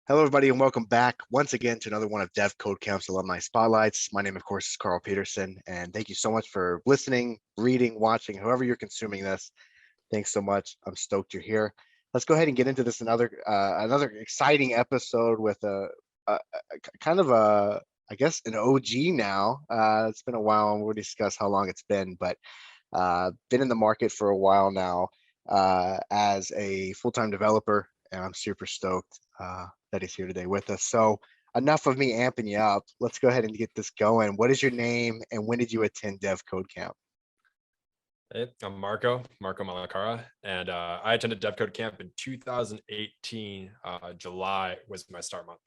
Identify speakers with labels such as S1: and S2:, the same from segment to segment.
S1: Hello, everybody, and welcome back once again to another one of devCodeCamp's Alumni Spotlights. My name, of course, is Carl Peterson, and thank you so much for listening, reading, watching, however you're consuming this. Thanks so much. I'm stoked you're here. Let's go ahead and get into this another exciting episode with a kind of I guess, an OG now. It's been a while, and we'll discuss how long it's been, but been in the market for a while now as a full-time developer, and I'm super stoked that he's here today with us. So enough of me amping you up. Let's go ahead and get this going. What is your name, and when did you attend devCodeCamp?
S2: Hey, I'm Marco Malacara, and I attended devCodeCamp in 2018. July was my start month.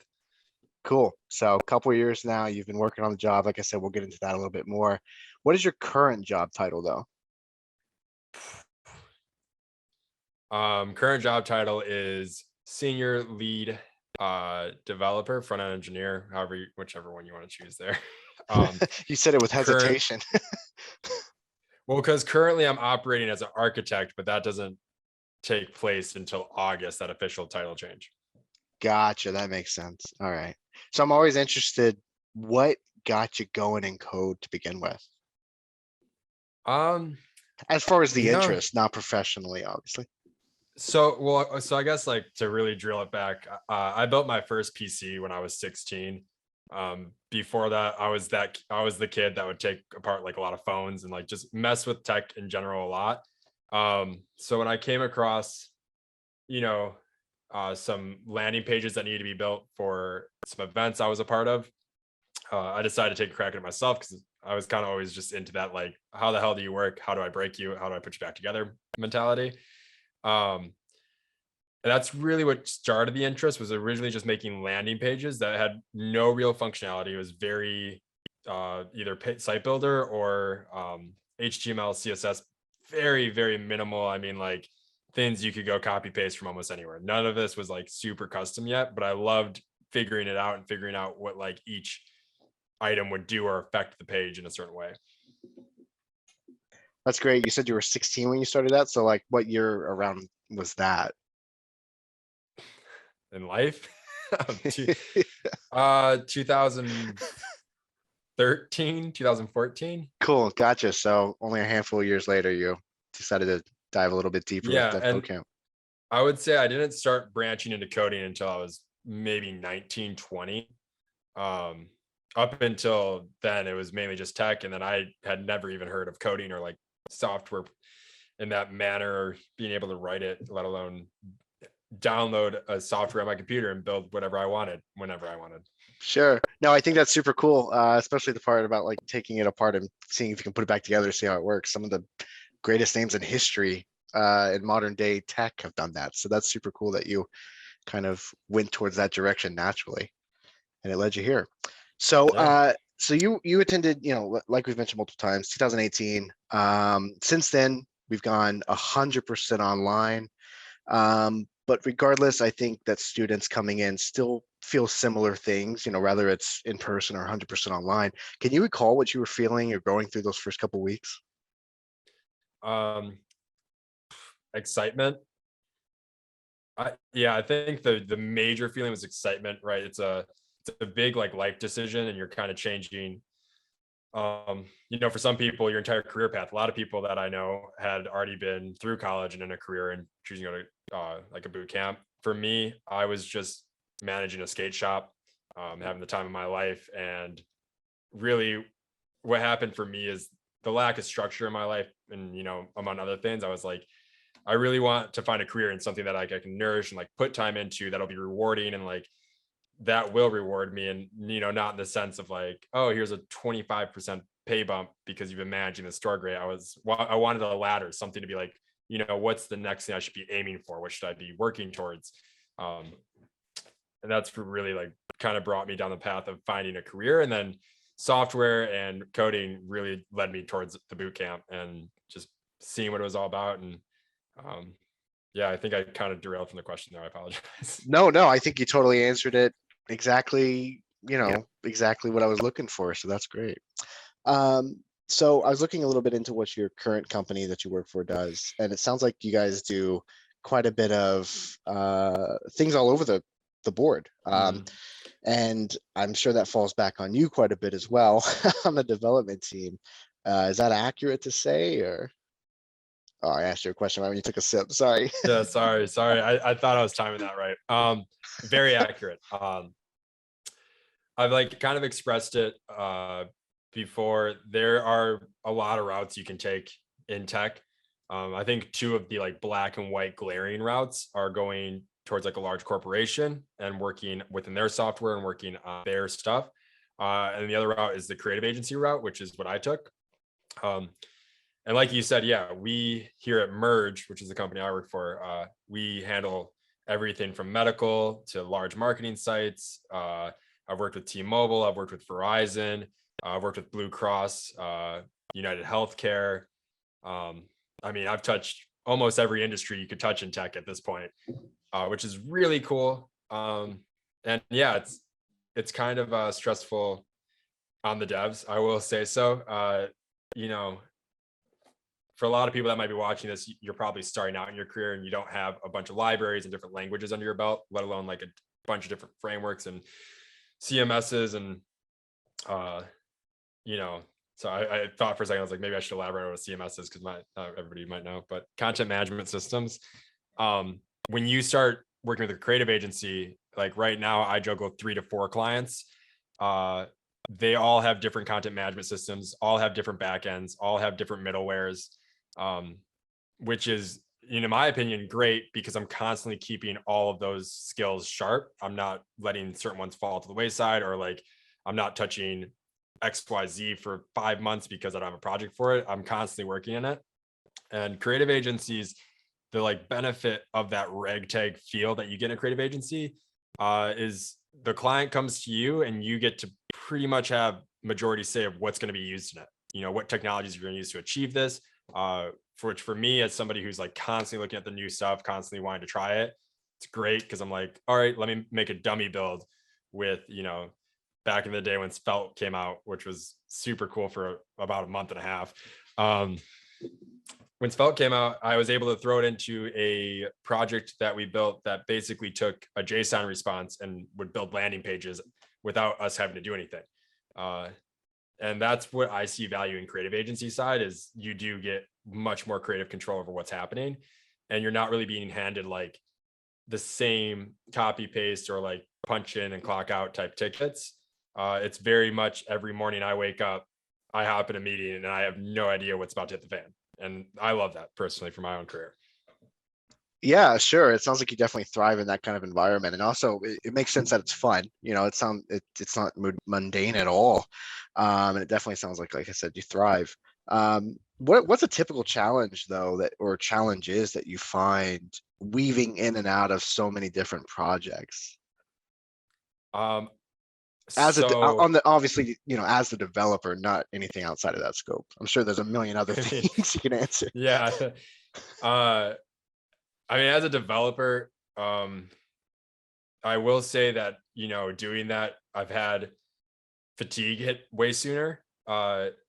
S1: Cool. So a couple of years now, you've been working on the job. Like I said, we'll get into that a little bit more. What is your current job title, though?
S2: Current job title is senior lead developer, front end engineer, whichever one you want to choose there.
S1: You said it with
S2: Current,
S1: hesitation.
S2: well, because currently I'm operating as an architect, but that doesn't take place until August, that official title change.
S1: Gotcha. That makes sense. All right. So I'm always interested, what got you going in code to begin with?
S2: Um,
S1: As far as the
S2: you know,
S1: interest, not professionally, obviously.
S2: so I guess like to really drill it back, I built my first PC when I was 16. Before that, I was the kid that would take apart like a lot of phones and like just mess with tech in general a lot. So when I came across, you know, some landing pages that needed to be built for some events I was a part of, I decided to take a crack at it myself because I was kind of always just into that, like, how the hell do you work? How do I break you? How do I put you back together mentality? Um, and that's really what started the interest. Was originally just making landing pages that had no real functionality. It was very either site builder or HTML, CSS, very, very minimal. I mean, like things you could go copy paste from almost anywhere. None of this was like super custom yet, but I loved figuring it out and figuring out what like each item would do or affect the page in a certain way.
S1: That's great. You said you were 16 when you started that. So like what year around was that?
S2: In life. 2013, 2014.
S1: Cool. Gotcha. So only a handful of years later, you decided to dive a little bit deeper with
S2: Yeah, and
S1: devCodeCamp.
S2: I would say I didn't start branching into coding until I was maybe 19, 20. Up until then, it was mainly just tech. And then I had never even heard of coding or like software in that manner, or being able to write it, let alone download a software on my computer and build whatever I wanted, whenever I wanted.
S1: Sure. No, I think that's super cool, especially the part about like taking it apart and seeing if you can put it back together, see how it works. Some of the greatest names in history in modern day tech have done that. So that's super cool that you kind of went towards that direction naturally, and it led you here. So
S2: Yeah.
S1: so you attended, like we've mentioned multiple times, 2018. Since then, we've gone 100% online. But regardless, I think that students coming in still feel similar things, whether it's in person or 100% online. Can you recall what you were feeling or going through those first couple of weeks?
S2: Um, excitement. I think the major feeling was excitement, right? It's a big like life decision, and you're kind of changing. For some people, your entire career path. A lot of people that I know had already been through college and in a career and choosing to go to like a boot camp. For me, I was just managing a skate shop, having the time of my life, and really, what happened for me is the lack of structure in my life, and among other things, I was like, I really want to find a career in something that I can nourish and like put time into, that'll be rewarding, and like that will reward me. And not in the sense of like, oh, here's a 25% pay bump because you've been managing the store great. I wanted a ladder, something to be like, what's the next thing I should be aiming for? What should I be working towards? And that's really like kind of brought me down the path of finding a career. And then software and coding really led me towards the boot camp and just seeing what it was all about. And yeah, I think I kind of derailed from the question there. I apologize.
S1: No, I think you totally answered it exactly, exactly what I was looking for. So that's great. So I was looking a little bit into what your current company that you work for does, and it sounds like you guys do quite a bit of things all over the board. And I'm sure that falls back on you quite a bit as well on the development team. Is that accurate to say, or? Oh, I asked you a question right when you took a sip. Sorry.
S2: Yeah, sorry. I thought I was timing that right. Very accurate. I've like kind of expressed it before. There are a lot of routes you can take in tech. I think two of the like black and white glaring routes are going towards like a large corporation and working within their software and working on their stuff. And the other route is the creative agency route, which is what I took. And like you said, yeah, we here at Merge, which is the company I work for, we handle everything from medical to large marketing sites. I've worked with T-Mobile, I've worked with Verizon, I've worked with Blue Cross, United Healthcare. I mean, I've touched almost every industry you could touch in tech at this point, which is really cool. And yeah, it's kind of stressful on the devs, I will say so. You know, for a lot of people that might be watching this, you're probably starting out in your career and you don't have a bunch of libraries and different languages under your belt, let alone like a bunch of different frameworks and CMSs and you know, so I thought for a second, I was like, maybe I should elaborate on what CMS is because not everybody might know, but content management systems. When you start working with a creative agency, like right now, I juggle 3 to 4 clients. They all have different content management systems, all have different backends, all have different middlewares, which is, in my opinion, great because I'm constantly keeping all of those skills sharp. I'm not letting certain ones fall to the wayside, or like I'm not touching XYZ for 5 months because I don't have a project for it. I'm constantly working in it. And creative agencies, the like benefit of that ragtag feel that you get in a creative agency is the client comes to you and you get to pretty much have majority say of what's going to be used in it. You know, what technologies you're going to use to achieve this. For me, as somebody who's like constantly looking at the new stuff, constantly wanting to try it, it's great because I'm like, all right, let me make a dummy build with, you know, back in the day when Svelte came out, which was super cool for about a month and a half. When Svelte came out, I was able to throw it into a project that we built that basically took a JSON response and would build landing pages without us having to do anything. And that's what I see value in creative agency side is you do get much more creative control over what's happening. And you're not really being handed like the same copy paste or like punch in and clock out type tickets. It's very much every morning I wake up, I hop in a meeting and I have no idea what's about to hit the fan. And I love that personally for my own career.
S1: Yeah, sure. It sounds like you definitely thrive in that kind of environment, and also it makes sense that it's fun. You know, it's not mundane at all, and it definitely sounds like I said, you thrive. What's a typical challenge though or challenges that you find weaving in and out of so many different projects? Obviously, you know, as the developer, not anything outside of that scope. I'm sure there's a million other things you can answer.
S2: Yeah. I mean, as a developer, I will say that, you know, doing that, I've had fatigue hit way sooner.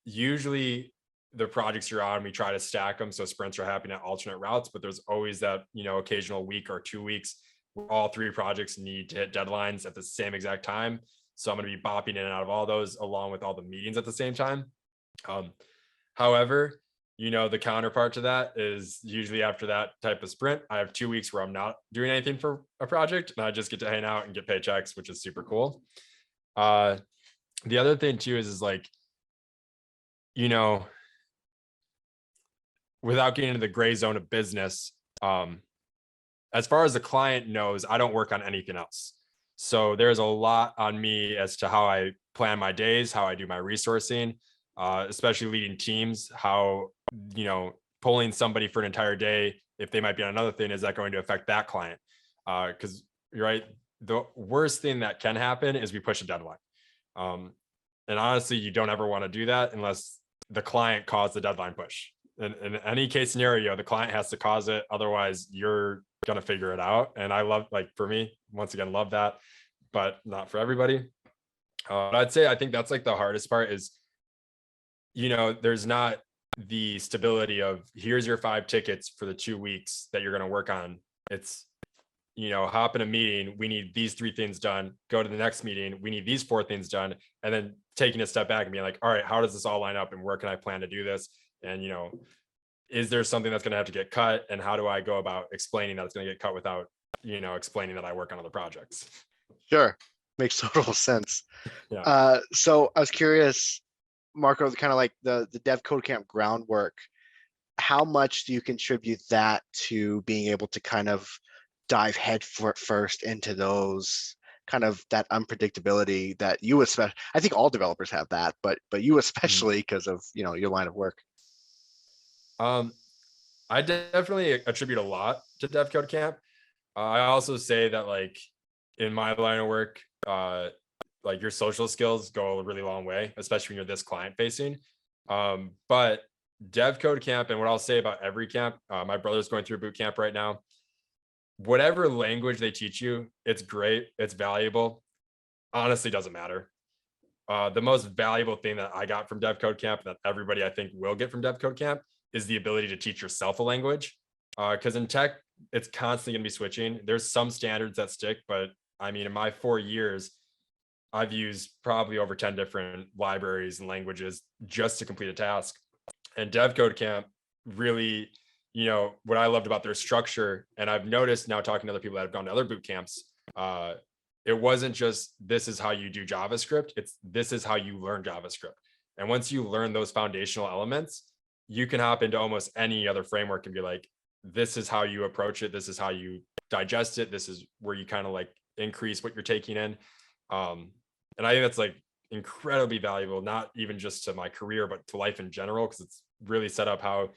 S2: Usually the projects you're on, we try to stack them. So sprints are happening at alternate routes, but there's always that, you know, occasional week or 2 weeks where all 3 projects need to hit deadlines at the same exact time. So I'm going to be bopping in and out of all those along with all the meetings at the same time. However, you know, the counterpart to that is usually after that type of sprint, I have 2 weeks where I'm not doing anything for a project and I just get to hang out and get paychecks, which is super cool. The other thing too is like, you know, without getting into the gray zone of business, as far as the client knows, I don't work on anything else. So there's a lot on me as to how I plan my days, how I do my resourcing, especially leading teams, how, you know, pulling somebody for an entire day, if they might be on another thing, is that going to affect that client? Because you're right. The worst thing that can happen is we push a deadline. And honestly, you don't ever want to do that unless the client caused the deadline push. In any case scenario, the client has to cause it. Otherwise, you're going to figure it out. And I love, like, for me, once again, love that, but not for everybody. I'd say, I think that's like the hardest part is, you know, there's not the stability of here's your 5 tickets for the 2 weeks that you're going to work on. It's, hop in a meeting, we need these 3 things done, go to the next meeting, we need these 4 things done, and then taking a step back and being like, all right, how does this all line up and where can I plan to do this? And, is there something that's going to have to get cut? And how do I go about explaining that it's going to get cut without, explaining that I work on other projects?
S1: Sure. Makes total sense.
S2: Yeah.
S1: So I was curious, Marco, kind of like the devCodeCamp groundwork, how much do you contribute that to being able to kind of dive head first into those kind of that unpredictability that you especially, I think all developers have that, but you
S2: Mhm.
S1: especially because of, your line of work.
S2: Um, I definitely attribute a lot to devCodeCamp. I also say that like in my line of work, like your social skills go a really long way, especially when you're this client facing. But devCodeCamp, and what I'll say about every camp, my brother's going through boot camp right now. Whatever language they teach you, it's great, it's valuable. Honestly, doesn't matter. The most valuable thing that I got from devCodeCamp, that everybody I think will get from devCodeCamp, is the ability to teach yourself a language. Because in tech, it's constantly going to be switching. There's some standards that stick, but I mean, in my 4 years, I've used probably over 10 different libraries and languages just to complete a task. And devCodeCamp really, what I loved about their structure, and I've noticed now talking to other people that have gone to other boot camps, it wasn't just this is how you do JavaScript, it's this is how you learn JavaScript. And once you learn those foundational elements, you can hop into almost any other framework and be like, this is how you approach it, this is how you digest it, this is where you kind of like increase what you're taking in. And I think that's like incredibly valuable, not even just to my career, but to life in general, because it's really set up how,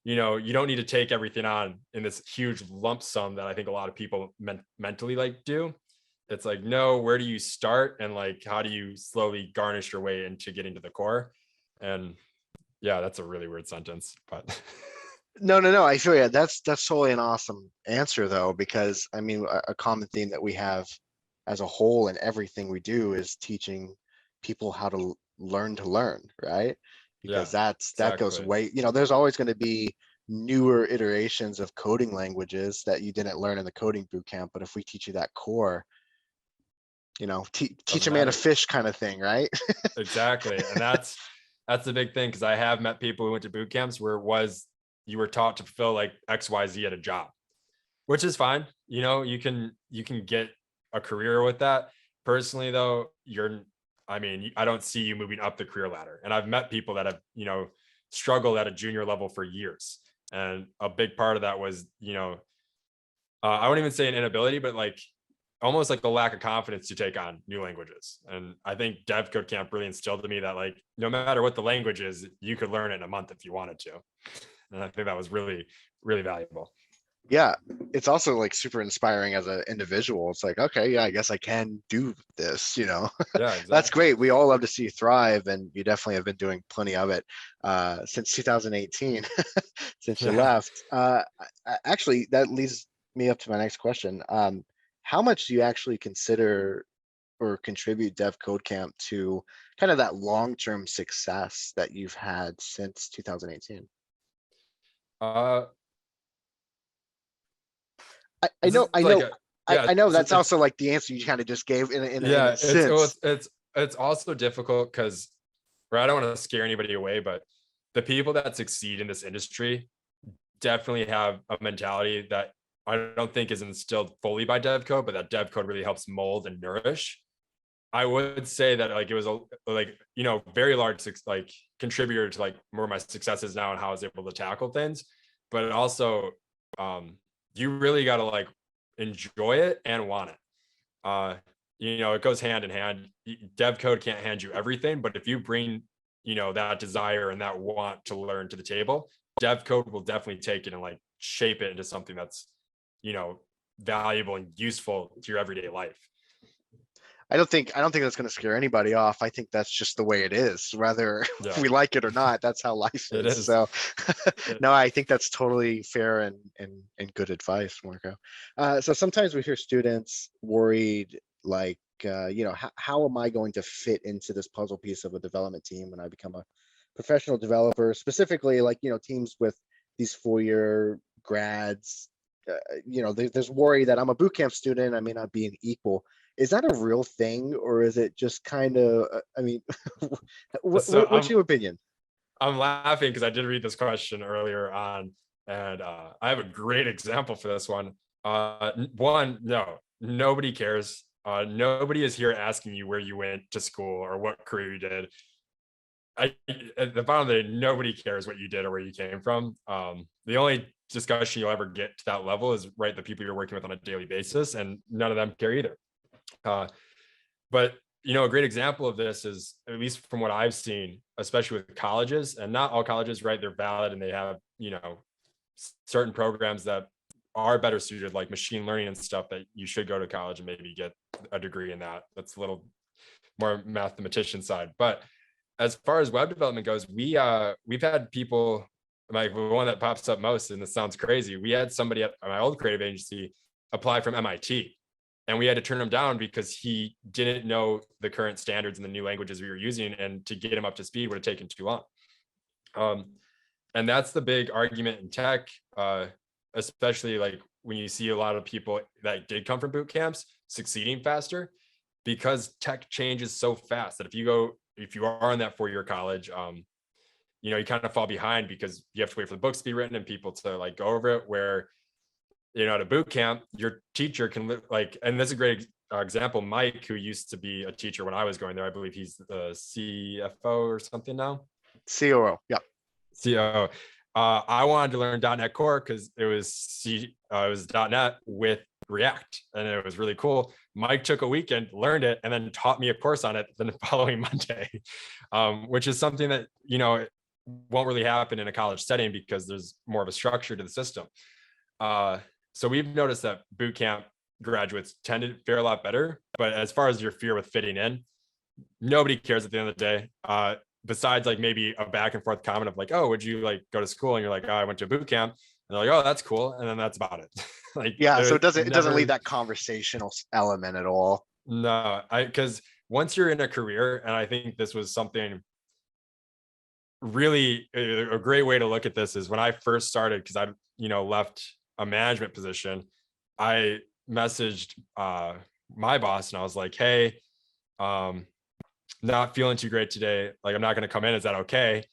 S2: you don't need to take everything on in this huge lump sum that I think a lot of people mentally like do. It's like, no, where do you start? And like, how do you slowly garnish your way into getting to the core? And yeah, that's a really weird sentence, but
S1: No. I feel yeah. That's totally an awesome answer though, because I mean, a common theme that we have as a whole in everything we do is teaching people how to learn, right?
S2: yeah,
S1: Because that goes
S2: exactly.
S1: way, there's always going to be newer iterations of coding languages that you didn't learn in the coding boot camp. But if we teach you that core, teach
S2: Doesn't
S1: a man to
S2: matter.
S1: fish kind of thing, right?
S2: Exactly. And that's the big thing, because I have met people who went to boot camps where it was you were taught to fulfill like XYZ at a job, which is fine. You can get a career with that. Personally, though, I mean, I don't see you moving up the career ladder. And I've met people that have, struggled at a junior level for years. And a big part of that was, I wouldn't even say an inability, but like almost like a lack of confidence to take on new languages. And I think devCodeCamp really instilled in me that like no matter what the language is, you could learn it in a month if you wanted to. And I think that was really, really valuable.
S1: Yeah, it's also like super inspiring as an individual. It's like, okay, yeah, I guess I can do this.
S2: Yeah,
S1: That's
S2: exactly.
S1: great. We all love to see you thrive, and you definitely have been doing plenty of it since 2018, since you
S2: Yeah.
S1: left. Actually, that leads me up to my next question. How much do you actually consider or contribute devCodeCamp to kind of that long-term success that you've had since 2018?
S2: Uh,
S1: I
S2: this
S1: know,
S2: is
S1: I
S2: like
S1: know,
S2: a, yeah,
S1: I know that's
S2: it's
S1: also like the answer you kind of just gave in
S2: yeah,
S1: a sense.
S2: it's also difficult because, or I don't want to scare anybody away, but the people that succeed in this industry definitely have a mentality that I don't think is instilled fully by devcode, but that devcode really helps mold and nourish. I would say that like it was a like very large like contributor to like more of my successes now and how I was able to tackle things, but it also um you really got to like enjoy it and want it. Uh, it goes hand in hand. Dev code can't hand you everything, but if you bring, that desire and that want to learn to the table, dev code will definitely take it and like shape it into something that's, you know, valuable and useful to your everyday life.
S1: I don't think that's going to scare anybody off. I think that's just the way it is, whether
S2: Yeah,
S1: we like it or not. That's how life
S2: it
S1: is.
S2: is.
S1: So,
S2: It,
S1: no, I think that's totally fair and good advice, Marco. So sometimes we hear students worried, like, how am I going to fit into this puzzle piece of a development team when I become a professional developer? Specifically, like, teams with these 4-year grads there's worry that I'm a boot camp student, I may not be an equal. Is that a real thing, or is it just kind of, I mean,
S2: So
S1: what's your opinion?
S2: I'm laughing because I did read this question earlier on, and I have a great example for this one. One, no, nobody cares. Nobody is here asking you where you went to school or what career you did. At the bottom of the day, nobody cares what you did or where you came from. The only discussion you'll ever get to that level is right the people you're working with on a daily basis, and none of them care either. But a great example of this is, at least from what I've seen, especially with colleges, and not all colleges, right? They're valid and they have certain programs that are better suited, like machine learning and stuff, that you should go to college and maybe get a degree in that. That's a little more mathematician side. But as far as web development goes, we've had people, like the one that pops up most, and this sounds crazy. We had somebody at my old creative agency apply from MIT, and we had to turn him down because he didn't know the current standards and the new languages we were using, and to get him up to speed would have taken too long. And that's the big argument in tech, especially like when you see a lot of people that did come from boot camps succeeding faster, because tech changes so fast that if you are in that 4-year college, you kind of fall behind because you have to wait for the books to be written and people to like go over it. Where at a boot camp, your teacher can and this is a great example. Mike, who used to be a teacher when I was going there, I believe he's the CFO or something now.
S1: COO, yeah.
S2: COO. I wanted to learn .NET Core because it was .NET with React, and it was really cool. Mike took a weekend, learned it, and then taught me a course on it the following Monday, which is something that won't really happen in a college setting because there's more of a structure to the system. So we've noticed that boot camp graduates tend to fare a lot better. But as far as your fear with fitting in, nobody cares at the end of the day. Besides like maybe a back and forth comment of like, oh, would you like go to school? And you're like, oh, I went to a boot camp. And they're like, oh, that's cool. And then that's about it.
S1: So it doesn't leave that conversational element at all.
S2: No, because once you're in a career, and I think this was something really a great way to look at this is when I first started, because I left a management position, I messaged my boss and I was like, hey, not feeling too great today, like I'm not going to come in, is that okay?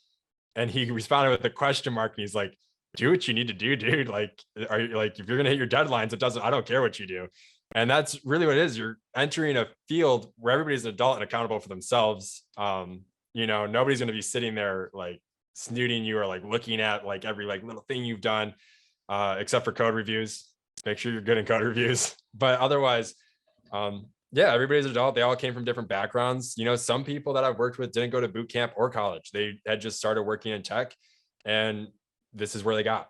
S2: And he responded with a question mark, and he's like, do what you need to do, dude. Like, are you like, if you're going to hit your deadlines, I don't care what you do. And that's really what it is. You're entering a field where everybody's an adult and accountable for themselves. Nobody's going to be sitting there like snooting you or like looking at like every like little thing you've done, except for code reviews. Make sure you're good in code reviews. But otherwise, everybody's an adult. They all came from different backgrounds. Some people that I've worked with didn't go to boot camp or college. They had just started working in tech, and this is where they got.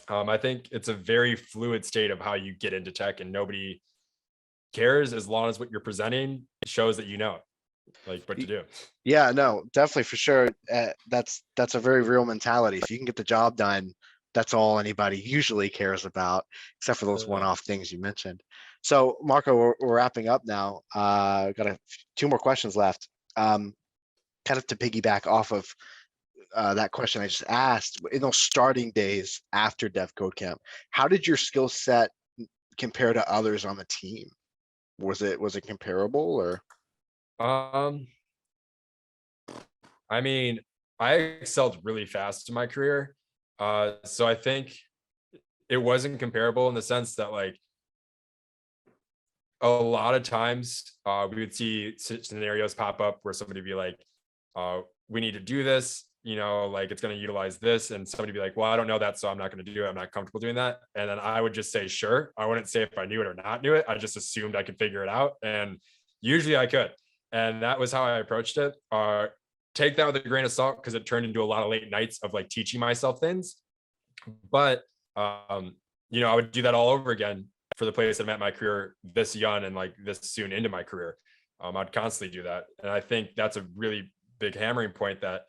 S2: I think it's a very fluid state of how you get into tech, and nobody cares as long as what you're presenting shows that like what to do.
S1: Yeah, no, definitely, for sure. That's a very real mentality. If you can get the job done, that's all anybody usually cares about, except for those one-off things you mentioned. So Marco, we're wrapping up now. Got 2 more questions left. Kind of to piggyback off of that question I just asked, in those starting days after devCodeCamp, how did your skill set compare to others on the team? Was it comparable, or?
S2: I mean, I excelled really fast in my career. So I think it wasn't comparable in the sense that like a lot of times we would see scenarios pop up where somebody would be like, we need to do this, like it's going to utilize this. And somebody would be like, well, I don't know that, so I'm not going to do it. I'm not comfortable doing that. And then I would just say, sure. I wouldn't say if I knew it or not knew it. I just assumed I could figure it out. And usually I could. And that was how I approached it. Take that with a grain of salt, because it turned into a lot of late nights of like teaching myself things. But, I would do that all over again for the place that I'm at my career this young and like this soon into my career. I'd constantly do that. And I think that's a really big hammering point, that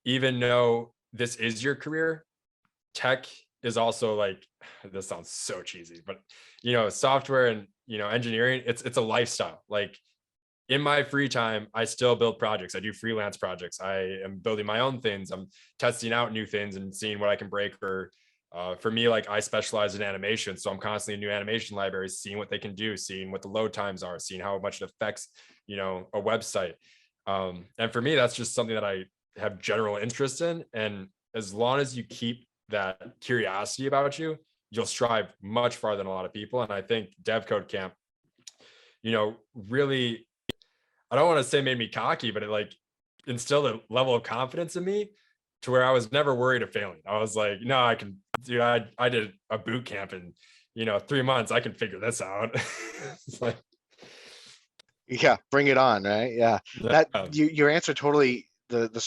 S2: even though this is your career, tech is also like, this sounds so cheesy, but software and, engineering, it's a lifestyle. Like in my free time, I still build projects. I do freelance projects. I am building my own things. I'm testing out new things and seeing what I can break or For me, like I specialize in animation, so I'm constantly in new animation libraries, seeing what they can do, seeing what the load times are, seeing how much it affects, a website. And for me, that's just something that I have general interest in. And as long as you keep that curiosity about you, you'll strive much farther than a lot of people. And I think devCodeCamp, really, I don't want to say made me cocky, but it like instilled a level of confidence in me to where I was never worried of failing. I was like, no, I can, dude, I did a boot camp in, 3 months. I can figure this out. It's like,
S1: Yeah, bring it on, right? Yeah. That
S2: yeah,
S1: your answer totally the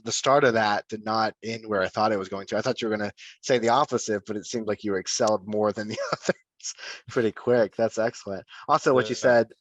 S1: start of that did not end where I thought it was going to. I thought you were going to say the opposite, but it seemed like you excelled more than the others pretty quick. That's excellent. Also,
S2: yeah,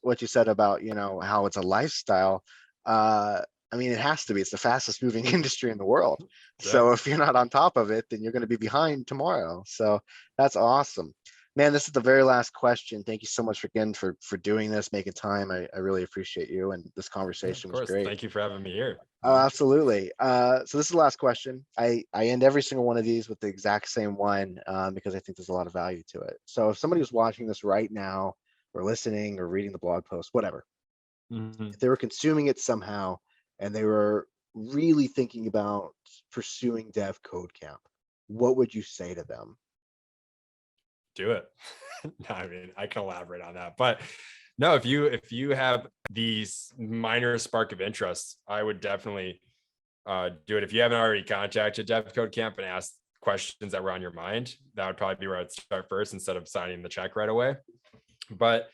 S1: what you said about, how it's a lifestyle. I mean, it has to be. It's the fastest moving industry in the world.
S2: yeah,
S1: So if you're not on top of it, then you're going to be behind tomorrow. So that's awesome. Man, this is the very last question. Thank you so much again for doing this, making time. I really appreciate you, and this
S2: of
S1: conversation was
S2: course.
S1: great.
S2: Thank you for having me here.
S1: Oh, absolutely. So this is the last question. I end every single one of these with the exact same one, because I think there's a lot of value to it. So if somebody was watching this right now, or listening, or reading the blog post, whatever,
S2: Mhm.
S1: if they were consuming it somehow, and they were really thinking about pursuing Dev Code Camp, what would you say to them?
S2: Do it. No, I mean, I can elaborate on that, but no, if you have these minor spark of interest, I would definitely do it. If you haven't already contacted devCodeCamp and asked questions that were on your mind, that would probably be where I'd start first instead of signing the check right away. But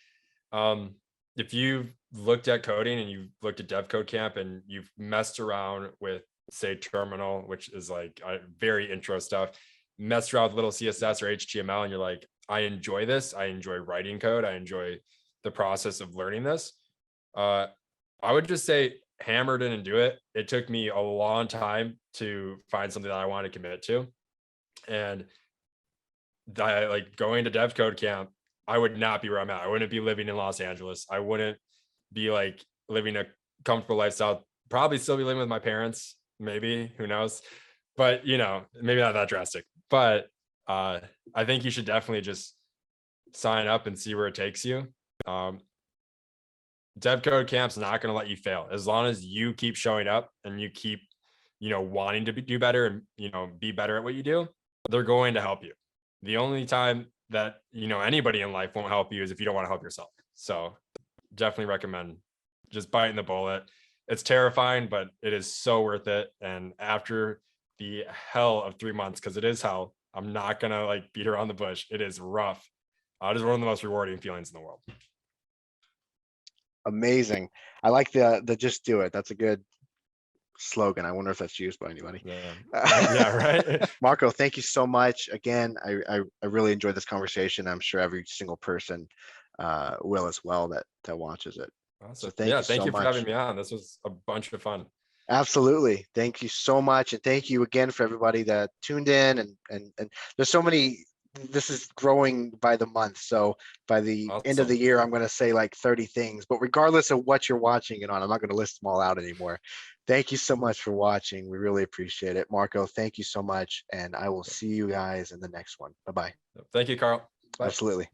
S2: um, if you've looked at coding and you've looked at devCodeCamp and you've messed around with, say, Terminal, which is like very intro stuff, messed around with little CSS or HTML, and you're like, I enjoy this. I enjoy writing code. I enjoy the process of learning this. Uh, I would just say hammer it in and do it. It took me a long time to find something that I want to commit to. And like going to devCodeCamp, I would not be where I'm at. I wouldn't be living in Los Angeles. I wouldn't be like living a comfortable lifestyle. Probably still be living with my parents, maybe, who knows? But maybe not that drastic. But I think you should definitely just sign up and see where it takes you. Um, devCodeCamp's not going to let you fail as long as you keep showing up and you keep, wanting to do better and be better at what you do. They're going to help you. The only time that anybody in life won't help you is if you don't want to help yourself. So definitely recommend just biting the bullet. It's terrifying, but it is so worth it. And after the hell of 3 months, because it is hell, I'm not gonna like beat around the bush. It is rough. It is one of the most rewarding feelings in the world.
S1: Amazing. I like the just do it. That's a good slogan. I wonder if that's used by anybody.
S2: Yeah, yeah, right.
S1: Marco, thank you so much. Again, I really enjoyed this conversation. I'm sure every single person will as well that watches it. So
S2: Awesome.
S1: thank
S2: Yeah,
S1: you
S2: thank
S1: so
S2: you for having
S1: much.
S2: me on. This was a bunch of fun.
S1: Absolutely. Thank you so much. And thank you again for everybody that tuned in, and there's so many. This is growing by the month. So by the end of
S2: Awesome.
S1: the year, I'm going to say like 30 things, but regardless of what you're watching it on, I'm not going to list them all out anymore. Thank you so much for watching. We really appreciate it. Marco, thank you so much. And I will see you guys in the next one. Bye-bye.
S2: Thank you, Carl. Bye.
S1: Absolutely.